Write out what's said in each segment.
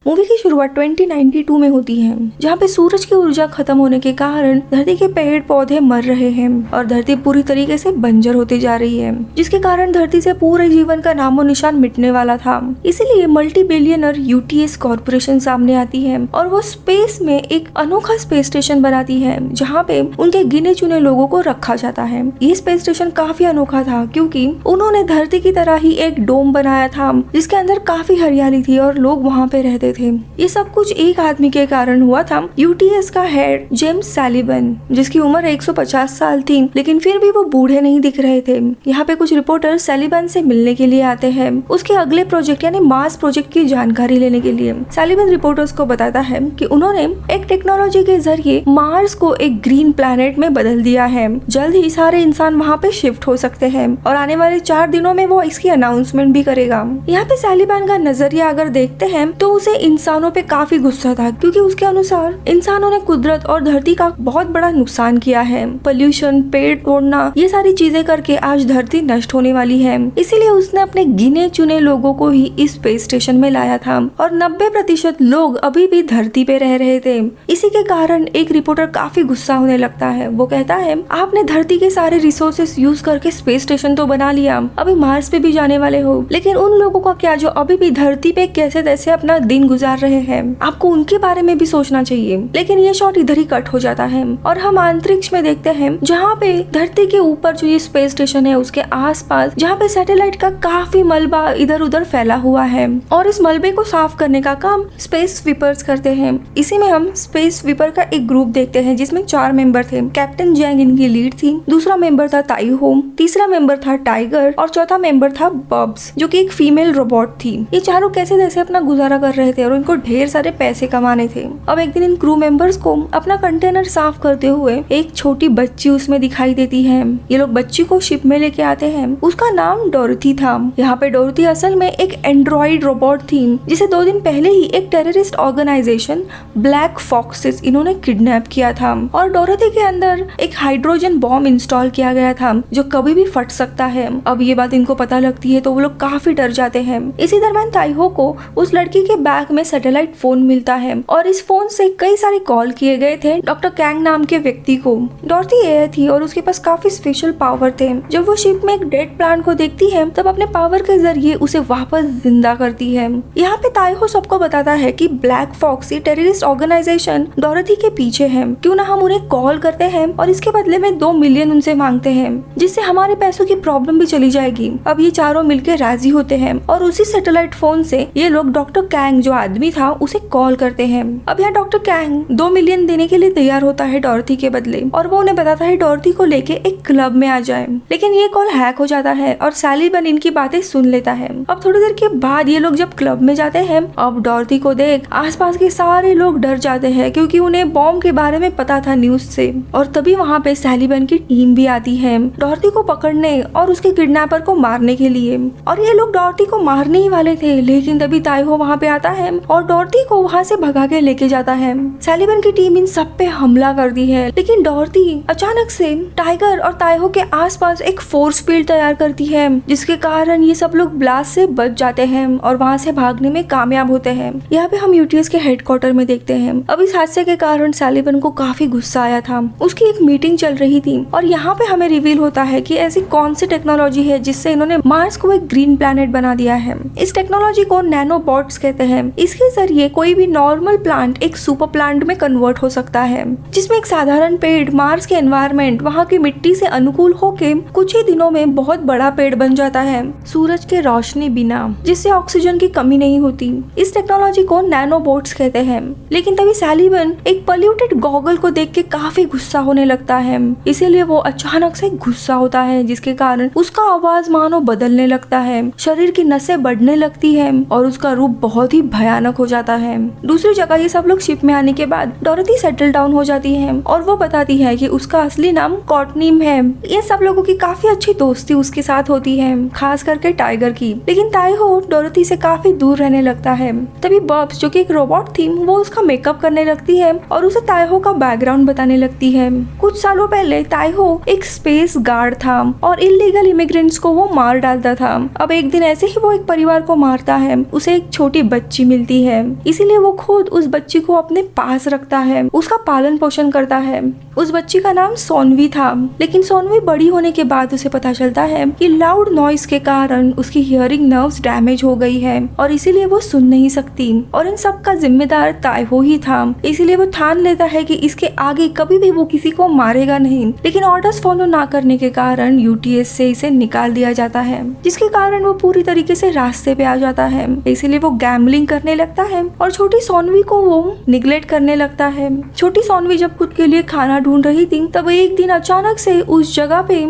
Movie की शुरुआत 2092 में होती है, जहाँ पे सूरज की ऊर्जा खत्म होने के कारण धरती के पेड़ पौधे मर रहे हैं और धरती पूरी तरीके से बंजर होती जा रही है, जिसके कारण धरती से पूरे जीवन का नामो निशान मिटने वाला था। इसीलिए मल्टी बिलियनर यूटीएस कॉर्पोरेशन सामने आती है और वो स्पेस में एक अनोखा स्पेस स्टेशन बनाती है, जहाँ पे उनके गिने चुने लोगों को रखा जाता है। ये स्पेस स्टेशन काफी अनोखा था क्योंकि उन्होंने धरती की तरह ही एक डोम बनाया था, जिसके अंदर काफी हरियाली थी और लोग वहाँ पे रहते थे। ये सब कुछ एक आदमी के कारण हुआ था, यूटीएस का हेड जेम्स सैलिवन, जिसकी उम्र 150 साल थी, लेकिन फिर भी वो बूढ़े नहीं दिख रहे थे। यहाँ पे कुछ रिपोर्टर सैलिवन से मिलने के लिए आते हैं, उसके अगले प्रोजेक्ट यानी मार्स प्रोजेक्ट की जानकारी लेने के लिए। सैलिवन रिपोर्टर्स को बताता है कि उन्होंने एक टेक्नोलॉजी के जरिए मार्स को एक ग्रीन प्लैनेट में बदल दिया है। जल्द ही सारे इंसान वहाँ पे शिफ्ट हो सकते हैं और आने वाले 4 दिनों में वो इसकी अनाउंसमेंट भी करेगा। यहाँ पे सैलिवन का नजरिया अगर देखते हैं तो उसे इंसानों पे काफी गुस्सा था, क्योंकि उसके अनुसार इंसानों ने कुदरत और धरती का बहुत बड़ा नुकसान किया है। पोल्यूशन, पेड़ तोड़ना, ये सारी चीजें करके आज धरती नष्ट होने वाली है। इसीलिए उसने अपने गिने चुने लोगों को ही इस स्पेस स्टेशन में लाया था और 90% लोग अभी भी धरती पे रह रहे थे। इसी के कारण एक रिपोर्टर काफी गुस्सा होने लगता है। वो कहता है, आपने धरती के सारे रिसोर्सेस यूज करके स्पेस स्टेशन तो बना लिया, अभी मार्स पे भी जाने वाले हो, लेकिन उन लोगों का क्या जो अभी भी धरती पे कैसे तैसे अपना दिन गुजार रहे हैं, आपको उनके बारे में भी सोचना चाहिए। लेकिन ये शॉट इधर ही कट हो जाता है और हम अंतरिक्ष में देखते हैं, जहाँ पे धरती के ऊपर जो ये स्पेस स्टेशन है उसके आसपास जहाँ पे सैटेलाइट का काफी मलबा इधर उधर फैला हुआ है और इस मलबे को साफ करने का काम स्पेस स्वीपर्स करते हैं। इसी में हम स्पेस स्वीपर का एक ग्रुप देखते हैं जिसमें 4 मेंबर थे। कैप्टन जैंग इनकी लीड थी, दूसरा मेंबर था ताइहो, तीसरा मेंबर था टाइगर और चौथा मेंबर था बब्स, जो कि एक फीमेल रोबोट थी। ये चारों कैसे जैसे अपना गुजारा कर रहे थे और उनको ढेर सारे पैसे कमाने थे। अब एक दिन इन क्रू मेंबर्स को अपना कंटेनर साफ करते हुए एक छोटी बच्ची उसमें दिखाई देती है। ये लोग बच्ची को शिप में लेके आते हैं। उसका नाम डोरथी था। यहाँ पे डोरथी असल में एक एंड्रॉइड रोबोट थी, जिसे 2 दिन पहले ही एक टेररिस्ट ऑर्गेनाइजेशन ब्लैक फॉक्सेस इन्होंने किडनैप किया था और डोरथी के अंदर एक हाइड्रोजन बॉम्ब इंस्टॉल किया गया था जो कभी भी फट सकता है। अब ये बात इनको पता लगती है तो वो लोग काफी डर जाते हैं। इसी दरम्यान ताइहो को उस लड़की के बैग में सैटेलाइट फोन मिलता है और इस फोन से कई सारे कॉल किए गए थे डॉक्टर कैंग नाम के व्यक्ति को। डॉरथी एयर थी और उसके पास काफी स्पेशल पावर थे। जब वो शिप में एक डेड प्लांट को देखती है तब अपने पावर के जरिए उसे वापस जिंदा करती है। यहाँ पे ताइहो सबको बताता है कि ब्लैक फॉक्स ये टेररिस्ट ऑर्गेनाइजेशन डॉरथी के पीछे है, क्यों ना हम उन्हें कॉल करते हैं और इसके बदले में 2 मिलियन उनसे मांगते हैं, जिससे हमारे पैसों की प्रॉब्लम भी चली जाएगी। अब ये चारों मिलकर राजी होते हैं और उसी सैटेलाइट फोन से ये लोग डॉक्टर कैंग जो आदमी था उसे कॉल करते हैं। अब यहाँ डॉक्टर कैंग 2 मिलियन देने के लिए तैयार होता है डॉरथी के बदले और वो उन्हें बताता है डॉरथी को लेके एक क्लब में आ जाए। लेकिन ये कॉल हैक हो जाता है और सैलिवन इनकी बातें सुन लेता है। अब थोड़ी देर के बाद ये लोग जब क्लब में जाते हैं, अब डॉरथी को देख आसपास के सारे लोग डर जाते हैं क्योंकि उन्हें बॉम्ब के बारे में पता था न्यूज से। और तभी वहाँ पे सैलिवन की टीम भी आती है डॉरथी को पकड़ने और उसके किडनैपर को मारने के लिए। और ये लोग डॉरथी को मारने ही वाले थे, लेकिन तभी ताइहो वहाँ पे आता है और डॉरथी को वहाँ से भगा के लेके जाता है। सैलिवन की टीम इन सब पे हमला करती है, लेकिन डॉरथी अचानक से टाइगर और ताइहो के आसपास एक फोर्स फील्ड तैयार करती है, जिसके कारण ये सब लोग ब्लास्ट से बच जाते हैं और वहाँ से भागने में कामयाब होते हैं। यहाँ पे हम यूटीएस के हेडक्वार्टर में देखते हैं। अब इस हादसे के कारण सैलिवन को काफी गुस्सा आया था। उसकी एक मीटिंग चल रही थी और यहाँ पे हमें रिवील होता है कि ऐसी कौन सी टेक्नोलॉजी है जिससे इन्होंने मार्स को एक ग्रीन प्लैनेट बना दिया है। इस टेक्नोलॉजी को नैनोबॉट्स कहते हैं। इसके जरिए कोई भी नॉर्मल प्लांट एक सुपर प्लांट में कन्वर्ट हो सकता है, जिसमें एक साधारण पेड़ मार्स के एनवायरनमेंट वहाँ की मिट्टी से अनुकूल होके कुछ ही दिनों में बहुत बड़ा पेड़ बन जाता है, सूरज के रोशनी बिना, जिससे ऑक्सीजन की कमी नहीं होती। इस टेक्नोलॉजी को नैनोबॉट्स कहते हैं। लेकिन तभी सैलिवन एक पोल्यूटेड गॉगल को देख के काफी गुस्सा होने लगता है, इसीलिए वो अचानक से गुस्सा होता है, जिसके कारण उसका आवाज मानो बदलने लगता है, शरीर की नसें बढ़ने लगती है और उसका रूप बहुत ही भयानक हो जाता है। दूसरी जगह ये सब लोग शिप में आने के बाद डोरथी सेटल डाउन हो जाती है और वो बताती है कि उसका असली नाम कॉटनीम है। ये सब लोगों की काफी अच्छी दोस्ती उसके साथ होती है, खास करके टाइगर की। लेकिन ताइहो डोरथी से काफी दूर रहने लगता है। तभी बब्स जो कि एक रोबोट थी वो उसका मेकअप करने लगती है और उसे ताइहो का बैकग्राउंड बताने लगती है। कुछ सालों पहले ताइहो एक स्पेस गार्ड था और इलीगल इमिग्रेंट्स को वो मार डालता था। अब एक दिन ऐसे ही वो एक परिवार को मारता है। उसे एक छोटी बच्ची मिलती है, इसीलिए वो खुद उस बच्ची को अपने पास रखता है, उसका पालन पोषण करता है। उस बच्ची का नाम सोनवी था, लेकिन सोनवी बड़ी होने के बाद उसे पता चलता है कि लाउड नॉइस के कारण उसकी हियरिंग नर्व्स डैमेज हो गई है और इसीलिए वो सुन नहीं सकती, और इन सब का जिम्मेदार ताइहो ही था। इसीलिए वो ठान लेता है कि इसके आगे कभी भी वो किसी को मारेगा नहीं, लेकिन ऑर्डर्स फॉलो ना करने के कारण यूटीएस से इसे निकाल दिया जाता है, जिसके कारण वो पूरी तरीके से रास्ते पे आ जाता है। इसीलिए वो गैम्बलिंग करने लगता है और छोटी सोनवी को वो निगलेक्ट करने लगता है। छोटी सोनवी जब खुद के लिए खाना ढूंढ रही थी, तब एक दिन अचानक से उस जगह पे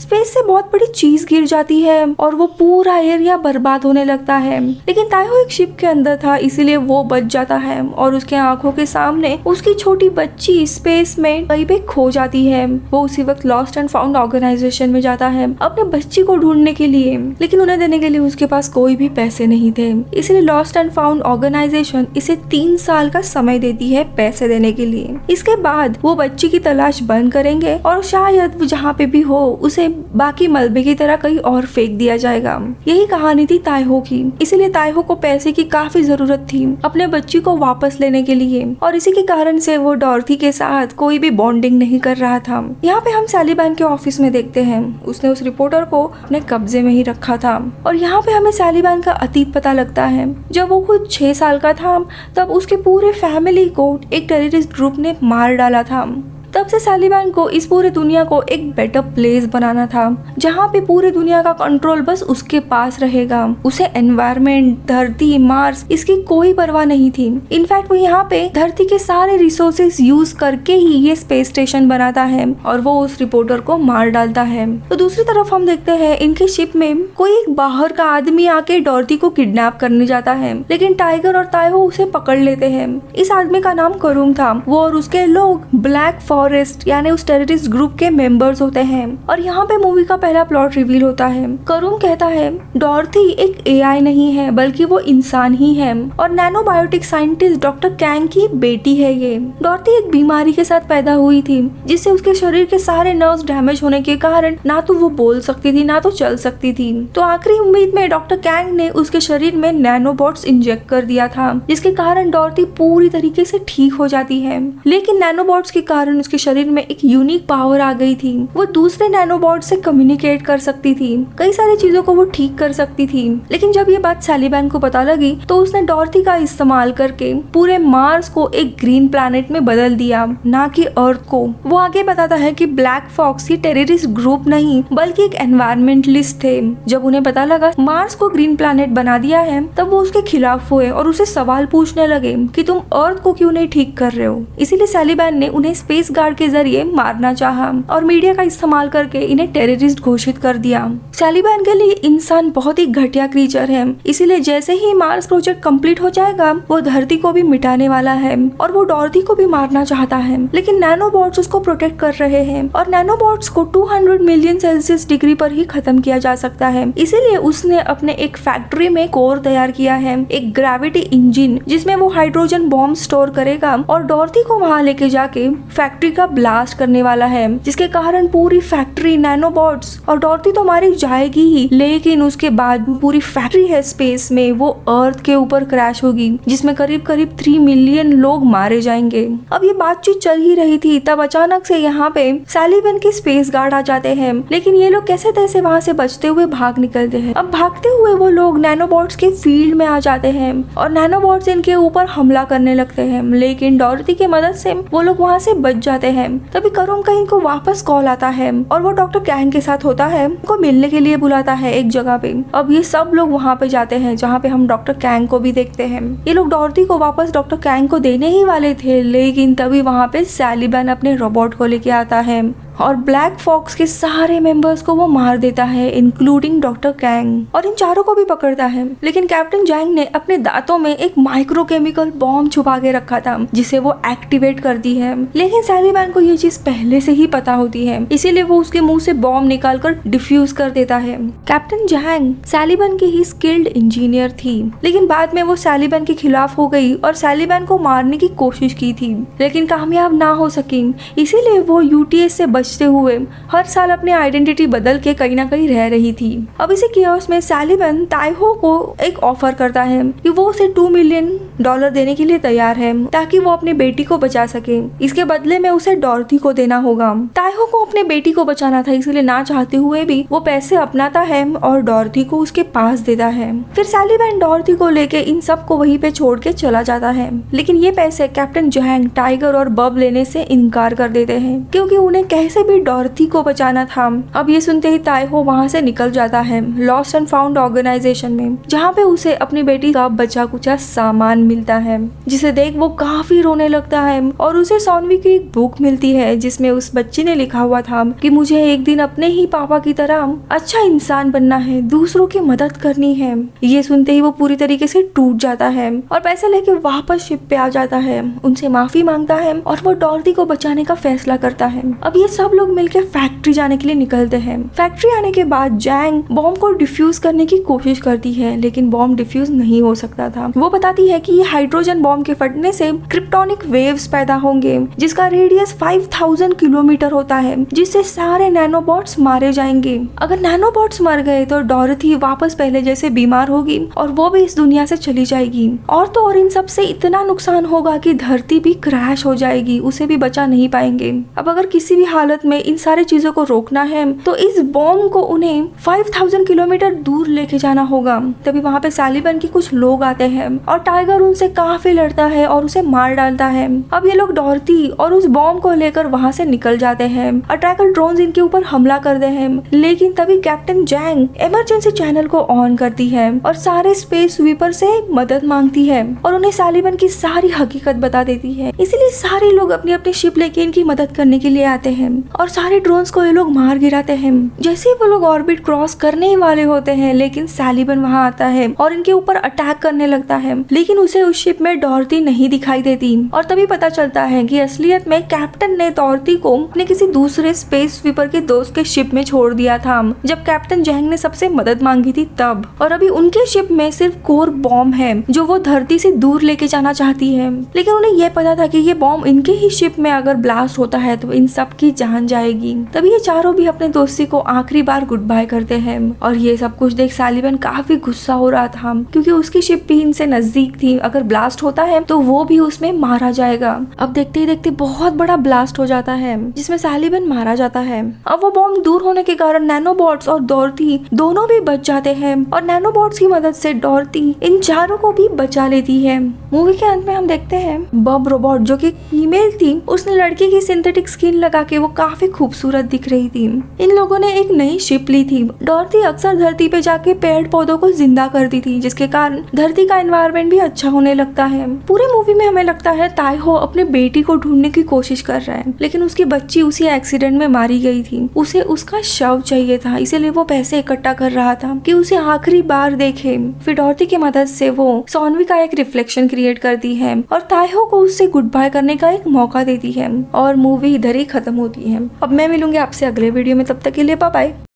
स्पेस से बहुत बड़ी चीज गिर जाती है और वो पूरा एरिया बर्बाद होने लगता है। लेकिन ताइहो एक शिप के अंदर था, इसीलिए वो बच जाता है और उसके आंखों के सामने उसकी छोटी बच्ची स्पेस में कहीं पे खो जाती है। वो उसी वक्त लॉस्ट एंड फाउंड ऑर्गेनाइजेशन में जाता है अपने बच्ची को ढूंढने के लिए, लेकिन उन्हें देने के लिए उसके पास कोई भी पैसे नहीं थे। इसलिए लॉस्ट एंड फाउंड ऑर्गेनाइजेशन इसे 3 साल का समय देती है पैसे देने के लिए। इसके बाद वो बच्ची की तलाश बंद करेंगे और शायद वो जहाँ पे भी हो उसे बाकी मलबे की तरह कहीं और फेंक दिया जाएगा। यही कहानी थी ताइहो की। इसीलिए ताइहो को पैसे की काफी जरूरत थी अपने बच्ची को वापस लेने के लिए, और इसी के कारण से वो डॉर्थी के साथ कोई भी बॉन्डिंग नहीं कर रहा था। यहाँ पे हम सैलीबैन के ऑफिस में देखते हैं, उसने उस रिपोर्टर को अपने कब्जे में ही रखा था, और यहाँ पे हमें सैलीबैन का अतीत पता लगता है। जब वो खुद 6 साल का था, तब उसके पूरे फैमिली को एक टेररिस्ट ग्रुप ने मार डाला था। तब से सैलीबैन को इस पूरे दुनिया को एक बेटर प्लेस बनाना था, जहाँ पे पूरे दुनिया का कंट्रोल बस उसके पास रहेगा। उसे एनवायरनमेंट, धरती, मार्स, इसकी कोई परवाह नहीं थी। इनफैक्ट वो यहाँ पे धरती के सारे रिसोर्सेज यूज करके ही ये स्पेस स्टेशन बनाता है और वो उस रिपोर्टर को मार डालता है। तो दूसरी तरफ हम देखते हैं इनके शिप में कोई एक बाहर का आदमी आके डॉर्थी को किडनैप करने जाता है, लेकिन टाइगर और ताइहो उसे पकड़ लेते हैं। इस आदमी का नाम करूम था। वो और उसके लोग ब्लैक फॉरेस्ट यानी उस टेररिस्ट ग्रुप के मेंबर्स होते हैं, और यहाँ पे मूवी का पहला प्लॉट रिवील होता है। करूम कहता है डॉर्थी एक एआई नहीं है बल्कि वो इंसान ही है, और नैनोबायोटिक साइंटिस्ट डॉक्टर कैंग की बेटी है ये। डॉर्थी एक बीमारी के साथ पैदा हुई थी जिससे उसके शरीर के सारे नर्व्स डैमेज होने के कारण ना तो वो बोल सकती थी ना तो चल सकती थी। तो आखिरी उम्मीद में डॉक्टर कैंग ने उसके शरीर में नैनोबॉट्स इंजेक्ट कर दिया था, जिसके कारण डॉर्थी पूरी तरीके से ठीक हो जाती है। लेकिन नैनोबॉट्स के कारण उसके शरीर में एक यूनिक पावर आ गई थी। वो दूसरे नैनोबॉट से कम्युनिकेट कर सकती थी, कई सारी चीजों को वो ठीक कर सकती थी। लेकिन जब ये बात सैलीबैन को पता लगी तो उसने डॉर्थी का इस्तेमाल करके पूरे मार्स को एक ग्रीन प्लैनेट में बदल दिया, ना कि अर्थ को। वो आगे बताता है कि ब्लैक फॉक्स ये टेररिस्ट ग्रुप नहीं बल्कि एक एनवायरमेंटलिस्ट थे। जब उन्हें पता लगा मार्स को ग्रीन प्लैनेट बना दिया है, तब वो उसके खिलाफ हुए और उसे सवाल पूछने लगे कि तुम अर्थ को क्यों नहीं ठीक कर रहे हो। इसीलिए सैलीबैन ने उन्हें स्पेस गार्ड के जरिए मारना चाहा और मीडिया का इस्तेमाल करके इन्हें टेररिस्ट घोषित कर दिया। सैलीबैन के लिए इंसान बहुत ही घटिया क्रीचर है, इसीलिए जैसे ही मार्स प्रोजेक्ट कंप्लीट हो जाएगा वो धरती को भी मिटाने वाला है और वो डॉर्थी को भी मारना चाहता है। लेकिन नैनोबॉट्स उसको प्रोटेक्ट कर रहे हैं और नैनोबॉट्स को 200 मिलियन सेल्सियस डिग्री पर ही खत्म किया जा सकता है। इसीलिए उसने अपने एक फैक्ट्री में कोर तैयार किया है, एक ग्रेविटी इंजन, जिसमें वो हाइड्रोजन बॉम्ब स्टोर करेगा और डॉर्थी को वहां लेके जाके फैक्ट्री का ब्लास्ट करने वाला है, जिसके कारण पूरी फैक्ट्री, नैनोबॉट्स और डॉर्थी तो मारी जाएगी ही, लेकिन उसके बाद पूरी फैक्ट्री है स्पेस में, वो अर्थ के ऊपर क्रैश होगी, जिसमें करीब 3 मिलियन लोग मारे जाएंगे। अब ये बातचीत चल ही रही थी, तब अचानक से यहाँ पे सैलीबैन के स्पेस गार्ड आ जाते हैं, लेकिन ये लोग कैसे तैसे वहाँ से बचते हुए भाग निकलते हैं। अब भागते हुए वो लोग नैनोबॉट्स के फील्ड में आ जाते हैं और नैनोबॉट्स इनके ऊपर हमला करने लगते हैं, लेकिन डॉर्थी की मदद से वो लोग वहाँ से बच जाते हैं। तभी करूम का इनको वापस कॉल आता है और वो डॉक्टर कैंग के साथ होता है, उनको मिलने के लिए बुलाता है एक जगह पे। अब ये सब लोग वहाँ पे जाते हैं जहाँ पे हम डॉक्टर कैंग को भी देखते हैं। ये लोग डॉर्थी को वापस डॉक्टर कैंग को देने ही वाले थे, लेकिन तभी वहाँ पे सैलीबैन अपने रोबोट को लेके आता है और ब्लैक फॉक्स के सारे मेंबर्स को वो मार देता है, इंक्लूडिंग डॉक्टर कैंग, और इन चारों को भी पकड़ता है। लेकिन कैप्टन जैंग ने अपने दांतों में एक माइक्रोकेमिकल बॉम्ब छुपा के रखा था जिसे वो एक्टिवेट करती है, लेकिन सैलीबैन को ये चीज पहले से ही पता होती है, इसीलिए वो उसके मुंह से बॉम्ब निकालकर डिफ्यूज कर देता है। कैप्टन जैंग सैलीबैन की ही स्किल्ड इंजीनियर थी, लेकिन बाद में वो सैलीबैन के खिलाफ हो गई और सैलीबैन को मारने की कोशिश की थी, लेकिन कामयाब ना हो सकी। इसीलिए वो यूटीएस से बचने बचते हुए हर साल अपनी आइडेंटिटी बदल के कहीं ना कहीं रह रही थी। अब इसी केओस में सैलिवन ताइहो को एक ऑफर करता है कि वो उसे $2 मिलियन देने के लिए तैयार है ताकि वो अपनी बेटी को बचा सके। इसके बदले में उसे डॉर्थी को देना होगा। ताइहो को अपने बेटी को बचाना था, इसलिए ना चाहते हुए भी वो पैसे अपनाता है और डॉर्थी को उसके पास देता है। फिर सैलिवन डॉर्थी को लेके इन सब को वहीं पे छोड़ के चला जाता है, लेकिन ये पैसे कैप्टन जैंग, टाइगर और बब लेने से इनकार कर देते हैं क्योंकि उन्हें कैसे भी डॉर्थी को बचाना था। अब ये सुनते ही ताइहो वहाँ से निकल जाता है लॉस्ट एंड फाउंड ऑर्गेनाइजेशन में, जहाँ पे उसे अपनी बेटी का बचा कुचा सामान मिलता है, जिसे देख वो काफी रोने लगता है और उसे सॉनवी की एक बुक मिलती है जिसमें उस बच्ची ने लिखा हुआ था कि मुझे एक दिन अपने ही पापा की तरह अच्छा इंसान बनना है, दूसरों की मदद करनी है। ये सुनते ही वो पूरी तरीके से टूट जाता है और पैसे लेके वापस शिप पे आ जाता है, उनसे माफी मांगता है और वो डॉर्थी को बचाने का फैसला करता है। अब ये सब लोग मिलकर फैक्ट्री जाने के लिए निकलते हैं। फैक्ट्री आने के बाद जैंग बॉम्ब को डिफ्यूज करने की कोशिश करती है, लेकिन बॉम्ब डिफ्यूज नहीं हो सकता था। वो बताती है कि ये हाइड्रोजन बॉम्ब के फटने से क्रिप्टोनिक वेव्स पैदा होंगे जिसका रेडियस 5000 किलोमीटर होता है, जिससे सारे नैनोबॉट्स मारे जाएंगे। अगर नैनोबॉट्स मर गए तो डॉर्थी वापस पहले जैसे बीमार होगी और वो भी इस दुनिया से चली जाएगी। और तो और इन सब से इतना नुकसान होगा कि धरती भी क्रैश हो जाएगी, उसे भी बचा नहीं पाएंगे। अब अगर किसी भी हालत में इन सारी चीजों को रोकना है तो इस बॉम्ब को उन्हें 5000 किलोमीटर दूर लेके जाना होगा। तभी वहाँ पे सैलिवन के कुछ लोग आते हैं और टाइगर उनसे काफी लड़ता है और उसे मार डालता है। अब ये लोग डॉर्थी और उस बॉम्ब को लेकर वहाँ से निकल जाते हैं। अटैकर ड्रोन्स इनके ऊपर हमला करते हैं, लेकिन तभी कैप्टन जैंग इमरजेंसी चैनल को ऑन करती है और सारे स्पेस स्वीपर से मदद मांगती है और उन्हें सैलिवन की सारी हकीकत बता देती है। इसीलिए सारे लोग अपनी अपनी शिप लेके इनकी मदद करने के लिए आते हैं और सारे ड्रोन्स को ये लोग मार गिराते हैं। जैसे ही वो लोग ऑर्बिट क्रॉस करने ही वाले होते हैं, लेकिन सैलिवन वहाँ आता है और इनके ऊपर अटैक करने लगता है, लेकिन उसे उस शिप में डॉर्थी नहीं दिखाई देती। और तभी पता चलता है कि असलियत में कैप्टन ने डॉर्थी को अपने किसी दूसरे स्पेस स्वीपर के दोस्त के शिप में छोड़ दिया था जब कैप्टन जैंग ने सबसे मदद मांगी थी तब। और अभी उनके शिप में सिर्फ कोर बॉम्ब है जो वो धरती से दूर लेके जाना चाहती है, लेकिन उन्हें यह पता था कि ये बॉम्ब इनके ही शिप में अगर ब्लास्ट होता है तो इन सब की जान जाएगी। तभी ये चारों भी अपने दोस्ती को आखिरी बार गुड बाय करते हैं और ये सब कुछ देख सैलिवन काफी गुस्सा हो रहा था क्योंकि उसकी शिप भी इनसे नजदीक थी, अगर ब्लास्ट होता है तो वो भी उसमें मारा जाएगा। अब देखते ही देखते बहुत बड़ा ब्लास्ट हो जाता है जिसमें सैलिवन मारा जाता है। अब वो बॉम्ब दूर होने के कारण नैनोबॉट्स और डॉर्थी दोनों भी बच जाते हैं और नैनोबॉट्स की मदद से डॉर्थी इन चारों को भी बचा लेती है। मूवी के अंत में हम देखते हैं बब रोबोट जो कि फीमेल थी, उसने लड़की की सिंथेटिक स्किन लगा के वो काफी खूबसूरत दिख रही थी। इन लोगों ने एक नई शिप ली थी। डॉर्थी अक्सर धरती पे जाके पेड़ पौधों को जिंदा करती थी, जिसके कारण धरती का एनवायरनमेंट भी अच्छा होने लगता है। पूरे मूवी में हमें लगता है ताइहो अपने बेटी को ढूंढने की कोशिश कर रहा है, लेकिन उसकी बच्ची उसी एक्सीडेंट में मारी गई थी। उसे उसका शव चाहिए था, इसीलिए वो पैसे इकट्ठा कर रहा था कि उसे आखिरी बार देखे। फिर डॉर्थी की मदद से वो सॉनवी का एक रिफ्लेक्शन क्रिएट करती है और ताइहो को उससे गुड बाय करने का एक मौका देती है और मूवी इधर ही खत्म होती है। अब मैं मिलूंगी आपसे अगले वीडियो में, तब तक के लिए बाय बाय।